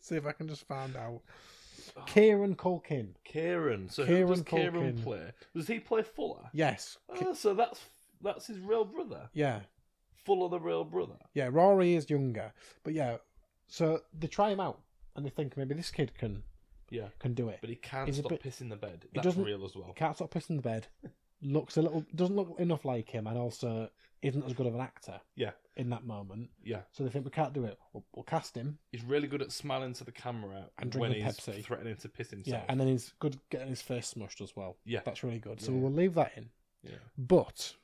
See if I can just find out. Kieran Culkin. Kieran. So Kieran who does Kieran Culkin play? Does he play Fuller? Yes. Oh, so that's his real brother. Yeah. Fuller, the real brother. Yeah, Rory is younger. But yeah, so they try him out and they think maybe this kid can do it. But he can't stop pissing the bed. That's real as well. He can't stop pissing the bed. Doesn't look enough like him, and also isn't as good of an actor. Yeah. In that moment. Yeah. So they think we can't do it. We'll cast him. He's really good at smiling to the camera and when drinking he's Pepsi. Threatening to piss himself. Yeah, and then he's good getting his face smushed as well. Yeah. That's really good. So we'll leave that in. Yeah. But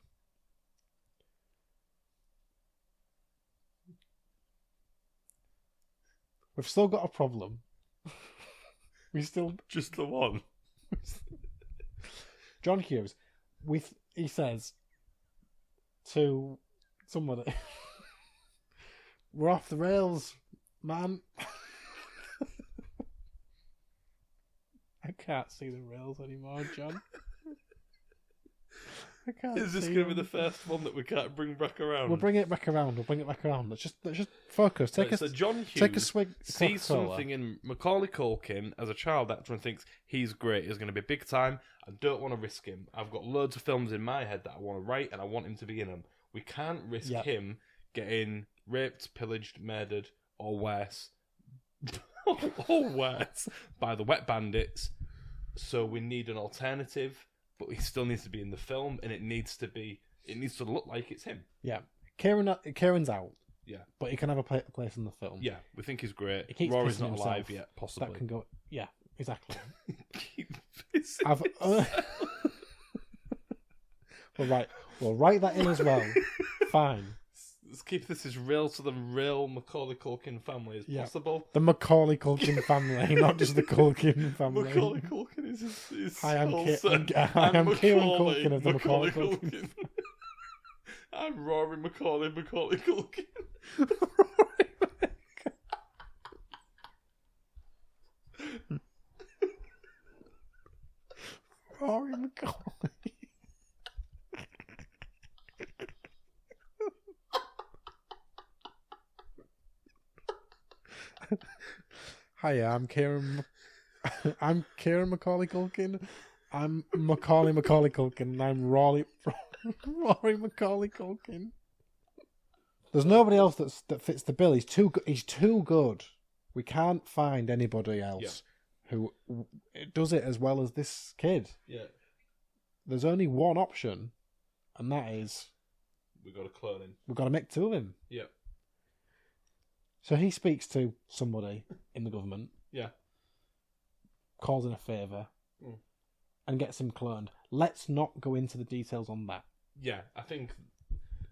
we've still got a problem. We still just the one. John Hughes, he says to somebody, "We're off the rails, man." I can't see the rails anymore, John. I can't. Is this see going to be them. the first one that we can't bring back around? We'll bring it back around. Let's just focus. So John Hughes take a swig. Sees something in Macaulay Culkin as a child actor and thinks he's great. He's going to be big time. I don't want to risk him. I've got loads of films in my head that I want to write, and I want him to be in them. We can't risk him getting raped, pillaged, murdered, or worse, by the Wet Bandits. So we need an alternative. But he still needs to be in the film, and it needs to look like it's him. Yeah, Kieran's out. Yeah, but he can have a place in the film. Yeah, we think he's great. He Rory's not alive yet, possibly. That can go. Yeah, exactly. I've. We'll write that in as well. Fine. Let's keep this as real to the real Macaulay Culkin family as possible. The Macaulay Culkin family, not just the Culkin family. Macaulay Culkin is Hi, I'm Kieran Culkin of the Macaulay Culkin. I'm Rory Macaulay Culkin. Hiya, I'm Kieran. I'm Kieran Macaulay Culkin. I'm Macaulay Culkin, and I'm Rory Macaulay Culkin. There's nobody else that fits the bill. He's too good. We can't find anybody else who does it as well as this kid. Yeah. There's only one option, and that is We've got to clone him. we've got to make two of him. Yeah. So he speaks to somebody in the government. Yeah. Calls in a favour. And gets him cloned. Let's not go into the details on that. Yeah, I think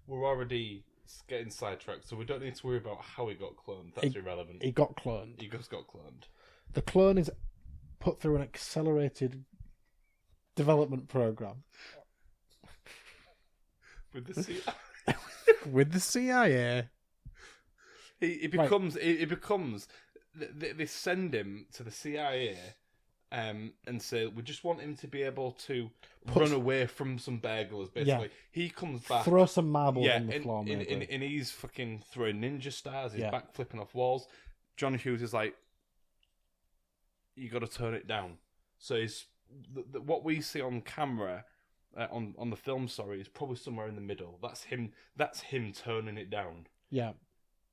we're already getting sidetracked, so we don't need to worry about how he got cloned. That's irrelevant. He got cloned. He just got cloned. The clone is put through an accelerated development program With the CIA. with the CIA. He becomes. They send him to the CIA. And say we just want him to be able to run away from some burglars. Basically, he comes back, throw some marbles on the floor, maybe. and he's fucking throwing ninja stars. He's back flipping off walls. John Hughes is like, "You got to turn it down." So he's what we see on camera, on the film. Sorry, is probably somewhere in the middle. That's him. That's him turning it down. Yeah.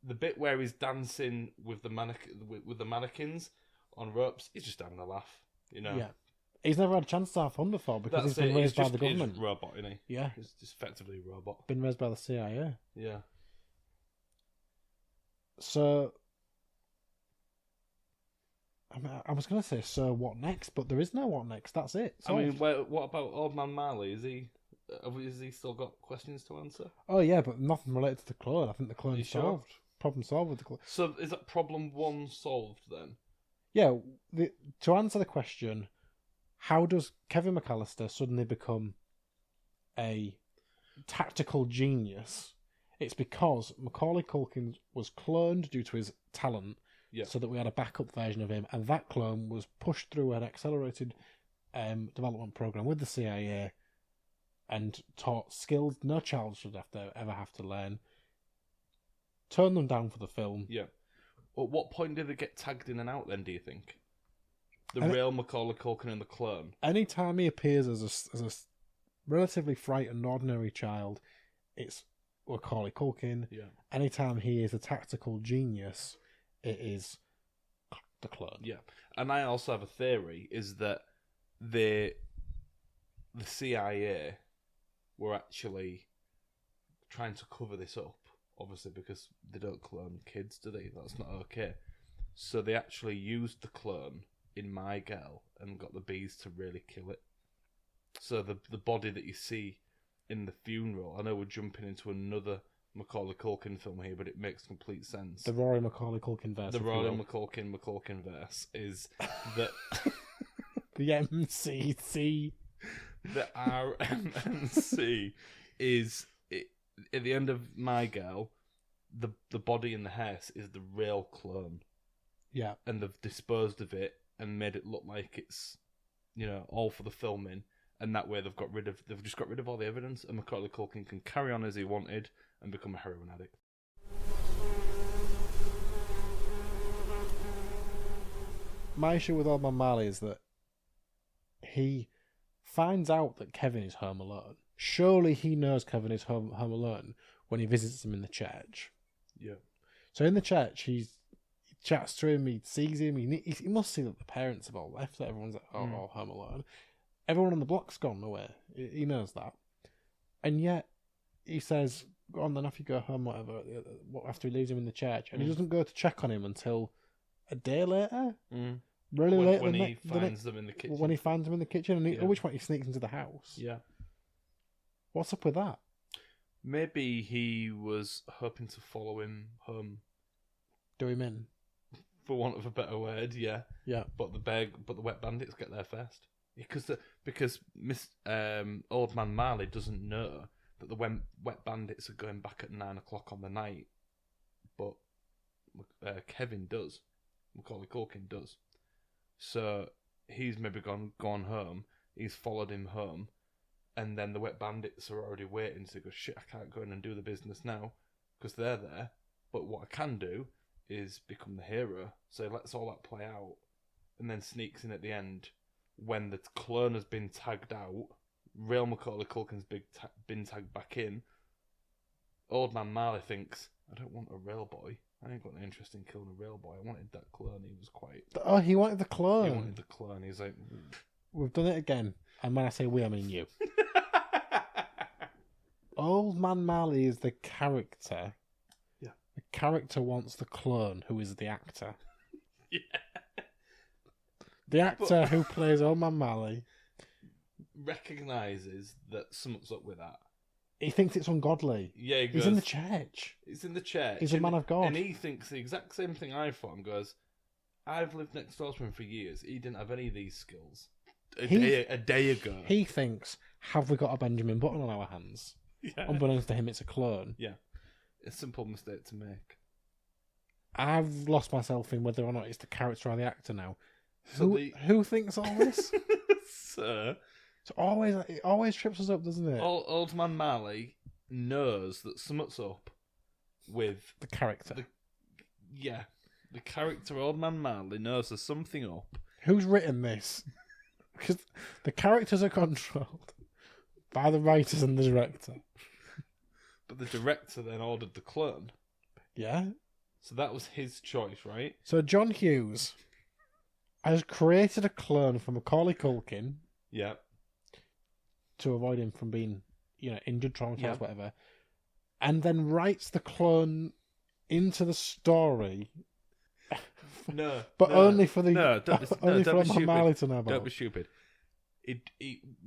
The bit where he's dancing with the mannequins on ropes, he's just having a laugh. You know, he's never had a chance to have fun before because he's been raised by the government. He's a robot, isn't he? Yeah, he's just effectively a robot. Been raised by the CIA. Yeah. So, I was going to say, so what next? But there is no what next. That's it. Solved. I mean, what about Old Man Marley? Is he still got questions to answer? Oh yeah, but nothing related to the clone. I think the clone's solved. Sure? Problem solved with the clone. So is that problem one solved then? Yeah. To answer the question, how does Kevin McAllister suddenly become a tactical genius? It's because Macaulay Culkin was cloned due to his talent, so that we had a backup version of him, and that clone was pushed through an accelerated development program with the CIA and taught skills no child should ever have to learn. Turn them down for the film. Yeah. At what point did they get tagged in and out then, do you think? The real Macaulay Culkin and the clone? Anytime he appears as a relatively frightened, ordinary child, it's Macaulay Culkin. Yeah. Anytime he is a tactical genius, it is the clone. Yeah. And I also have a theory, is that the CIA were actually trying to cover this up. Obviously, because they don't clone kids, do they? That's not okay. So they actually used the clone in My Girl and got the bees to really kill it. So the body that you see in the funeral, I know we're jumping into another Macaulay Culkin film here, but it makes complete sense. The Rory Macaulay Culkin verse. The Rory McCulkin verse is that the MCC, the RMNC is. At the end of My Girl, the body in the hearse is the real clone. Yeah. And they've disposed of it and made it look like it's, all for the filming. And that way they've just got rid of all the evidence, and Macaulay Culkin can carry on as he wanted and become a heroin addict. My issue with Old Man Marley is that he finds out that Kevin is home alone. Surely he knows Kevin is home alone when he visits him in the church. Yeah. So in the church, he chats to him, he sees him, he must see that the parents have all left, that everyone's all home alone. Everyone on the block's gone away. He knows that. And yet, he says, go on then, off you go home, whatever, after he leaves him in the church. And he doesn't go to check on him until a day later. Really late. When he finds them in the kitchen. When he finds them in the kitchen, and at which point he sneaks into the house. Yeah. What's up with that? Maybe he was hoping to follow him home. Do him in. For want of a better word, yeah. Yeah. But the wet bandits get there first. Because Old Man Marley doesn't know that the wet bandits are going back at 9 o'clock on the night. But Kevin does. Macaulay Culkin does. So he's maybe gone home. He's followed him home. And then the wet bandits are already waiting. So he goes, shit, I can't go in and do the business now because they're there. But what I can do is become the hero. So he lets all that play out, and then sneaks in at the end when the clone has been tagged out. Real Macaulay Culkin's been tagged back in. Old Man Marley thinks, I don't want a real boy. I ain't got no interest in killing a real boy. I wanted that clone. He was quite... Oh, he wanted the clone. He wanted the clone. He's like... We've done it again. And when I say we, I mean you. Old Man Marley is the character. Yeah. The character wants the clone, who is the actor. Yeah. The actor who plays Old Man Marley recognises that something's up with that. He thinks it's ungodly. Yeah, he's in the church. He's in the church. He's a man of God. And he thinks the exact same thing I thought and goes, I've lived next door to him for years. He didn't have any of these skills a day ago. He thinks, have we got a Benjamin Button on our hands? Yeah. Unbeknownst to him, it's a clone. Yeah. A simple mistake to make. I've lost myself in whether or not it's the character or the actor now. So who thinks all this? Sir... It always trips us up, doesn't it? Old Man Marley knows that something's up with the character. The character Old Man Marley knows there's something up. Who's written this? Because the characters are controlled by the writers and the director. But the director then ordered the clone. Yeah. So that was his choice, right? So John Hughes has created a clone for Macaulay Culkin. Yeah. To avoid him from being, injured, traumatized, whatever, and then writes the clone into the story. Only for the only for Marley to know about. Don't be stupid.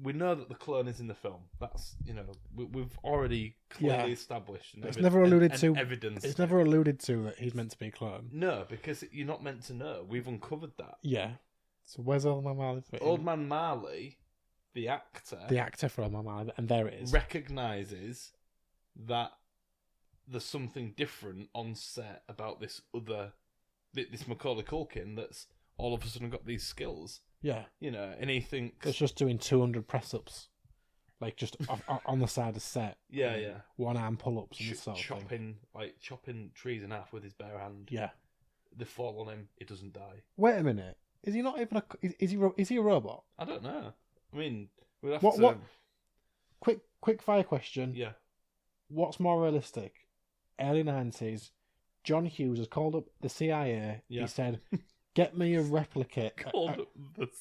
We know that the clone is in the film. That's we've already clearly established. It's never alluded to. Evidence. It's never alluded to that he's meant to be a clone. No, because you're not meant to know. We've uncovered that. Yeah. So where's Old Man Marley? Old Man Marley. The actor for Old Man Marley, and there it is. Recognises that there's something different on set about this Macaulay Culkin that's all of a sudden got these skills. Yeah. And he thinks... It's just doing 200 press-ups. Like, just on the side of set. Yeah, yeah. One arm pull-ups and this sort of thing. Chopping trees in half with his bare hand. Yeah. They fall on him, he doesn't die. Wait a minute. Is he not even is he a robot? I don't know. I mean, we'd have to... Quick fire question. Yeah. What's more realistic? Early 90s, John Hughes has called up the CIA. Yeah. He said, get me a replicate.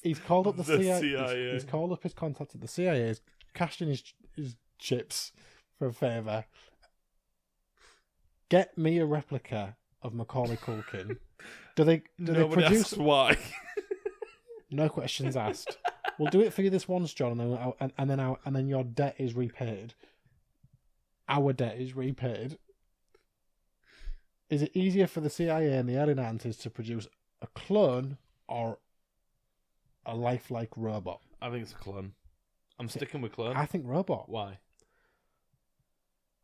He's called up the CIA. He's called up his contact at the CIA. He's cashed in his chips for a favour. Get me a replica of Macaulay Culkin. Do they produce... Asks why. No questions asked. We'll do it for you this once, John, and then your debt is repaid. Our debt is repaid. Is it easier for the CIA in the early 90s to produce a clone or a lifelike robot? I think it's a clone. I'm sticking with clone. I think robot. Why?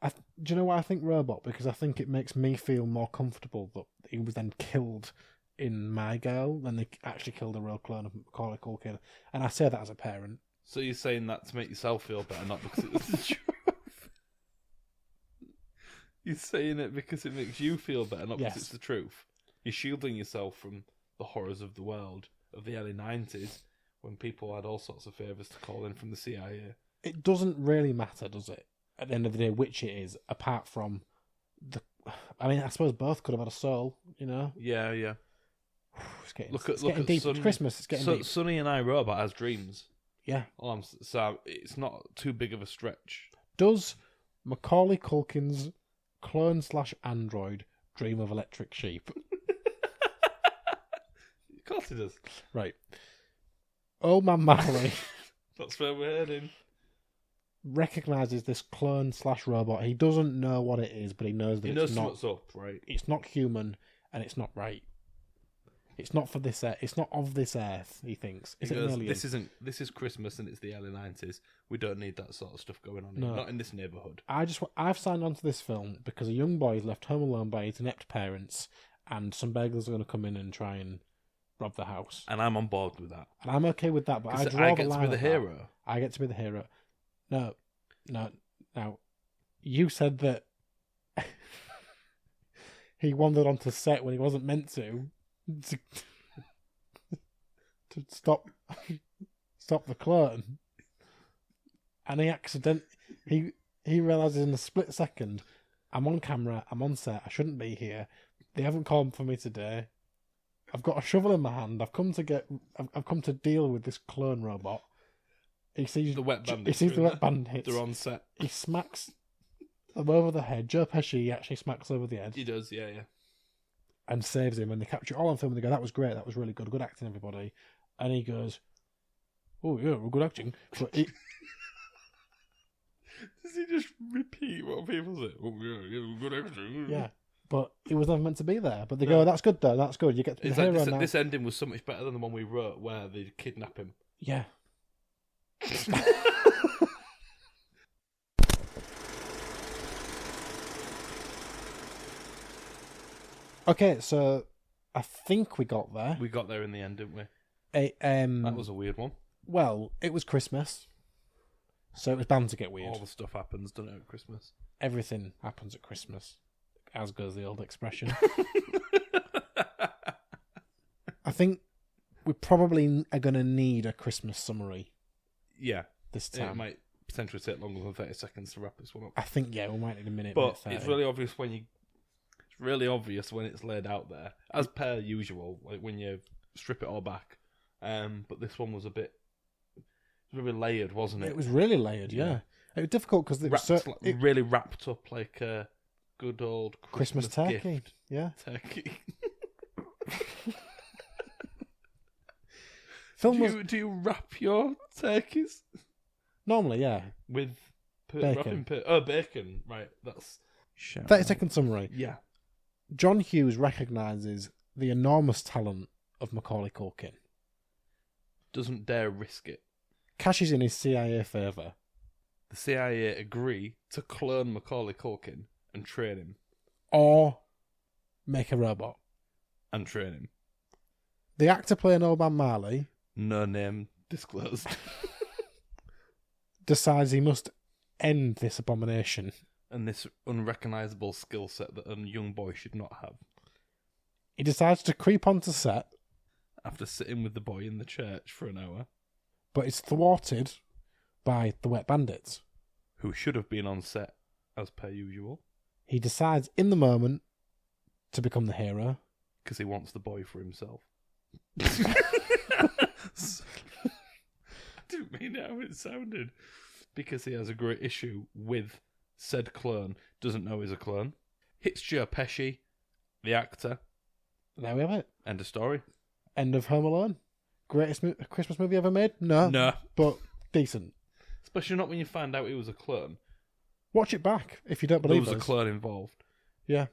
Do you know why I think robot? Because I think it makes me feel more comfortable that he was then killed in My Girl than they actually killed a real clone of Macaulay Culkin. And I say that as a parent. So you're saying that to make yourself feel better, not because it was the truth? You're saying it because it makes you feel better, not because it's the truth. You're shielding yourself from the horrors of the world of the early 90s when people had all sorts of favours to call in from the CIA. It doesn't really matter, does it? At the end of the day, which it is, apart from the... I mean, I suppose both could have had a soul, Yeah, yeah. It's getting deep. It's Christmas. It's getting deep. Sonny and I Robot has dreams. Yeah. So it's not too big of a stretch. Does Macaulay Culkin's clone/android dream of electric sheep? Of course he does. Right. Old Man Marley. That's where we're heading. Recognises this clone/robot. He doesn't know what it is, but he knows that it's not. What's up, right? It's not human, and it's not right. It's not for this earth. It's not of this earth. He thinks. This is Christmas, and it's the early 90s. We don't need that sort of stuff going on. No. Not in this neighbourhood. I've signed on to this film because a young boy is left home alone by his inept parents, and some burglars are going to come in and try and rob the house. And I'm on board with that. And I'm okay with that, but I get to be the hero. I get to be the hero. No. Now, you said that he wandered onto set when he wasn't meant to stop the clone, and he realizes in a split second, I'm on camera, I'm on set, I shouldn't be here. They haven't called for me today. I've got a shovel in my hand. I've come to deal with this clone robot. He sees the wet bandits. He sees the wet bandits. They're on set. He smacks them over the head. Joe Pesci actually smacks over the head. He does, yeah. And saves him. And they capture it all on film. And they go, "That was great. That was really good. Good acting, everybody." And he goes, "Oh yeah, well, good acting." But does he just repeat what people say? Oh yeah, good acting. Yeah. But he was never meant to be there. But they go, "That's good though. That's good. You get to be the hero now." This ending was so much better than the one we wrote where they kidnap him. Yeah. Okay, so I think we got there. We got there in the end, didn't we? That was a weird one. Well, it was Christmas, so it was bound to get weird. All the stuff happens, doesn't it, at Christmas? Everything happens at Christmas, as goes the old expression. I think we probably are going to need a Christmas summary. Yeah. This time. It might potentially take longer than 30 seconds to wrap this one up. I think, yeah, we might need a minute. But it's really obvious when it's laid out there, as per usual, like when you strip it all back. But this one was really layered, wasn't it? It was really layered, yeah. It was difficult because it was really wrapped up like a good old Christmas turkey. Gift. Yeah. Turkey. Do you wrap your turkeys? Normally, yeah. With bacon. Bacon. Right, that's... 30-second summary. Yeah. John Hughes recognises the enormous talent of Macaulay Culkin. Doesn't dare risk it. Cashes in his CIA favour. The CIA agree to clone Macaulay Culkin and train him. Or make a robot. And train him. The actor playing Old Man Marley... No name disclosed. Decides he must end this abomination. And this unrecognisable skill set that a young boy should not have. He decides to creep onto set. After sitting with the boy in the church for an hour. But is thwarted by the wet bandits. Who should have been on set, as per usual. He decides in the moment to become the hero. Because he wants the boy for himself. I didn't mean how it sounded. Because he has a great issue with said clone. Doesn't know he's a clone. Hits Joe Pesci, the actor. There we have it. End of story. End of Home Alone. Greatest Christmas movie ever made? No. But decent. Especially not when you find out he was a clone. Watch it back if you don't believe there was a clone involved. Yeah.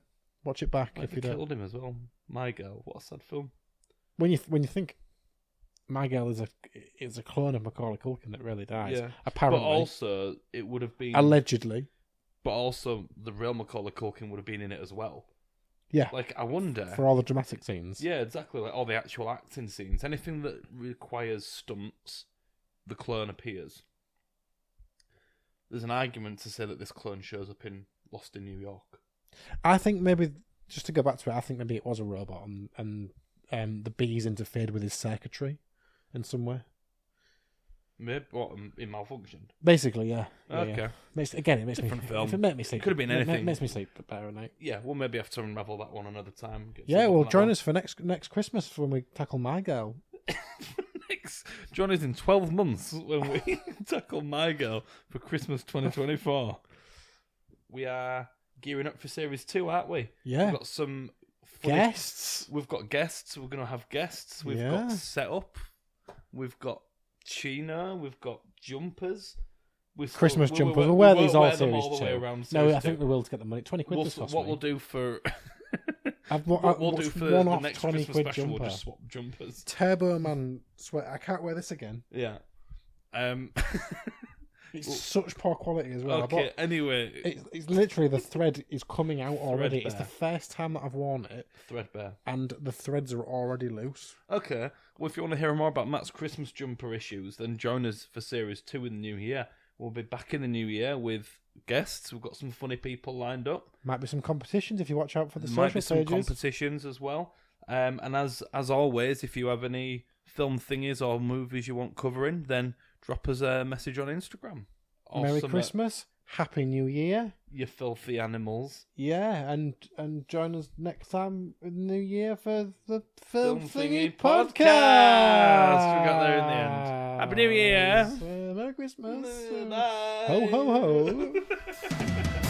Watch it back if you don't. They killed him as well. My Girl. What a sad film. When you think My Girl is a clone of Macaulay Culkin that really dies. Yeah. Apparently. But also, it would have been... Allegedly. But also, the real Macaulay Culkin would have been in it as well. Yeah. Like, I wonder... For all the dramatic scenes. Yeah, exactly. Like, all the actual acting scenes. Anything that requires stunts, the clone appears. There's an argument to say that this clone shows up in Lost in New York. I think maybe, just to go back to it, I think maybe it was a robot and the bees interfered with his circuitry in some way. Maybe what, it malfunctioned. Basically, yeah. Okay. Yeah. Again, it makes different me. film. If it made me sleep, could have been anything. It makes me sleep better at night. Yeah, we'll maybe have to unravel that one another time. Yeah, well, join us for next Christmas when we tackle My Girl. Join us in 12 months when we tackle My Girl for Christmas 2024. We are gearing up for Series 2, aren't we? Yeah. We've got some guests. We've got guests. We're going to have guests. We've got setup. We've got Chino. We've got jumpers. Christmas jumpers. We'll wear these all them Series all the 2. way around No, I Series think 2. we will to get the money. 20 quid this cost What me. we'll do for... what we'll do for the next 20 Christmas quid special, jumper. we'll just swap jumpers. Turbo Man sweat. I can't wear this again. Yeah. It's such poor quality as well. Okay, anyway. It's literally the thread is coming out already. Threadbare. It's the first time that I've worn it. Threadbare. And the threads are already loose. Okay. Well, if you want to hear more about Matt's Christmas jumper issues, then join us for Series 2 in the new year. We'll be back in the new year with guests. We've got some funny people lined up. Might be some competitions if you watch out for the There might social be some pages. competitions as well. And as always, if you have any film thingies or movies you want covering, then drop us a message on Instagram. Merry Christmas, Happy New Year. You filthy animals. Yeah, and join us next time in the new year for the Film Thingy Podcast. Podcast. We got there in the end. Happy New Year. Merry Christmas. Bye. Ho, ho, ho.